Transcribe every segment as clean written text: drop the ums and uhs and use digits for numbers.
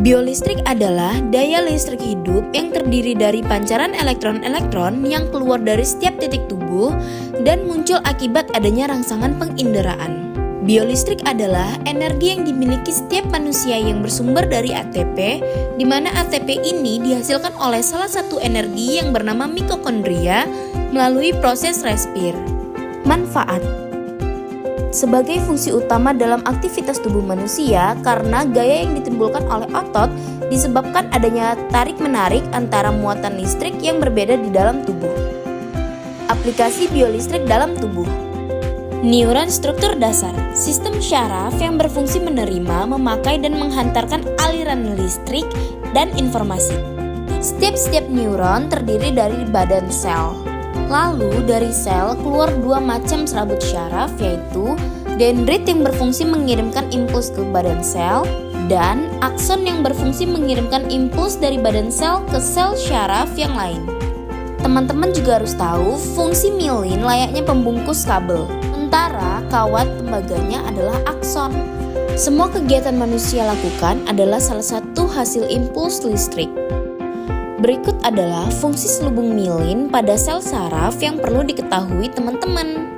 Biolistrik adalah daya listrik hidup yang terdiri dari pancaran elektron-elektron yang keluar dari setiap titik tubuh dan muncul akibat adanya rangsangan penginderaan. Biolistrik adalah energi yang dimiliki setiap manusia yang bersumber dari ATP, di mana ATP ini dihasilkan oleh salah satu energi yang bernama mitokondria melalui proses respir. Manfaat sebagai fungsi utama dalam aktivitas tubuh manusia karena gaya yang ditimbulkan oleh otot disebabkan adanya tarik-menarik antara muatan listrik yang berbeda di dalam tubuh. Aplikasi biolistrik dalam tubuh. Neuron struktur dasar, sistem syaraf yang berfungsi menerima, memakai dan menghantarkan aliran listrik dan informasi. Setiap neuron terdiri dari badan sel. Lalu dari sel keluar dua macam serabut syaraf, yaitu dendrit yang berfungsi mengirimkan impuls ke badan sel dan akson yang berfungsi mengirimkan impuls dari badan sel ke sel syaraf yang lain. Teman-teman juga harus tahu fungsi mielin layaknya pembungkus kabel, sementara kawat tembaganya adalah akson. Semua kegiatan manusia lakukan adalah salah satu hasil impuls listrik. Berikut adalah fungsi selubung mielin pada sel saraf yang perlu diketahui teman-teman.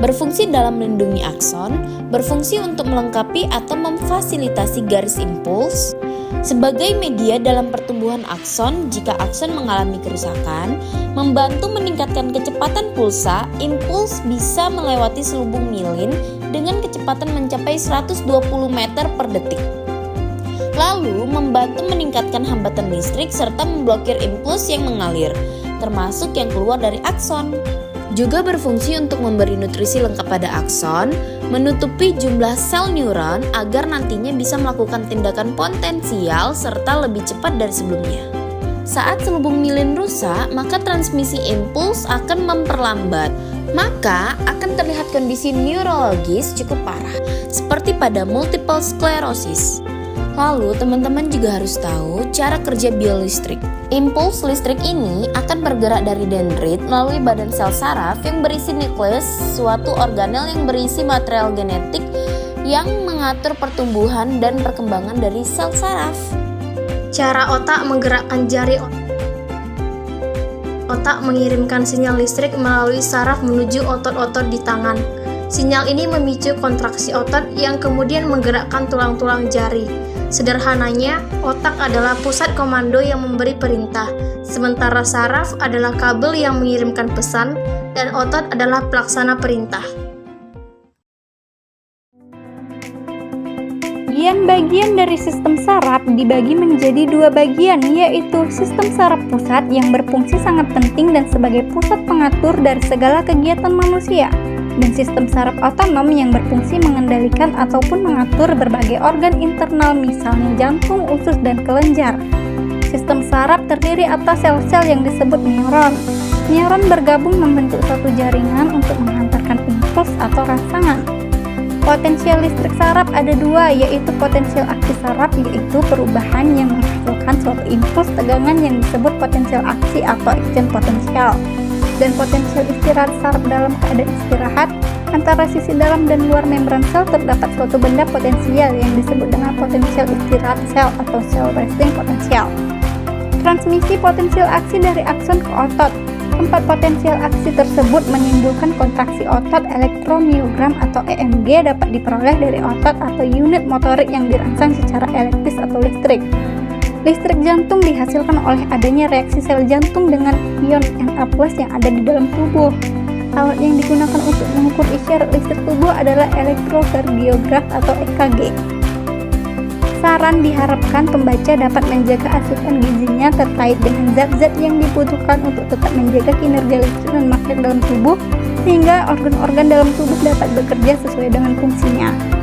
Berfungsi dalam melindungi akson, berfungsi untuk melengkapi atau memfasilitasi garis impuls, sebagai media dalam pertumbuhan akson jika akson mengalami kerusakan, membantu meningkatkan kecepatan pulsa, impuls bisa melewati selubung mielin dengan kecepatan mencapai 120 meter per detik. Lalu membantu meningkatkan hambatan listrik serta memblokir impuls yang mengalir, termasuk yang keluar dari akson. Juga berfungsi untuk memberi nutrisi lengkap pada akson, menutupi jumlah sel neuron agar nantinya bisa melakukan tindakan potensial serta lebih cepat dari sebelumnya. Saat selubung mielin rusak, maka transmisi impuls akan memperlambat, maka akan terlihat kondisi neurologis cukup parah, seperti pada multiple sclerosis. Lalu teman-teman juga harus tahu cara kerja biolistrik. Impuls listrik ini akan bergerak dari dendrit melalui badan sel saraf yang berisi nukleus, suatu organel yang berisi material genetik yang mengatur pertumbuhan dan perkembangan dari sel saraf. Cara otak menggerakkan jari. Otak mengirimkan sinyal listrik melalui saraf menuju otot-otot di tangan. Sinyal ini memicu kontraksi otot yang kemudian menggerakkan tulang-tulang jari. Sederhananya, otak adalah pusat komando yang memberi perintah, sementara saraf adalah kabel yang mengirimkan pesan, dan otot adalah pelaksana perintah. Bagian-bagian dari sistem saraf dibagi menjadi dua bagian, yaitu sistem saraf pusat yang berfungsi sangat penting dan sebagai pusat pengatur dari segala kegiatan manusia, dan sistem saraf otonom yang berfungsi mengendalikan ataupun mengatur berbagai organ internal, misalnya jantung, usus, dan kelenjar. Sistem saraf terdiri atas sel-sel yang disebut neuron. Neuron bergabung membentuk satu jaringan untuk menghantarkan impuls atau rangsangan. Potensial listrik saraf ada dua, yaitu potensial aksi saraf, yaitu perubahan yang menghasilkan suatu impuls tegangan yang disebut potensial aksi atau action potensial, dan potensial istirahat saraf. Dalam keadaan istirahat, antara sisi dalam dan luar membran sel terdapat suatu benda potensial yang disebut dengan potensial istirahat sel atau cell resting potensial. Transmisi potensial aksi dari akson ke otot. Empat potensial aksi tersebut menimbulkan kontraksi otot. Elektromiogram atau EMG dapat diperoleh dari otot atau unit motorik yang dirangsang secara elektris atau listrik. Listrik jantung dihasilkan oleh adanya reaksi sel jantung dengan ion Na+ yang ada di dalam tubuh. Alat yang digunakan untuk mengukur isyarat listrik tubuh adalah elektrokardiograf atau EKG. Saran diharapkan pembaca dapat menjaga asupan gizinya terkait dengan zat-zat yang dibutuhkan untuk tetap menjaga kinerja listrik dan magnet dalam tubuh, sehingga organ-organ dalam tubuh dapat bekerja sesuai dengan fungsinya.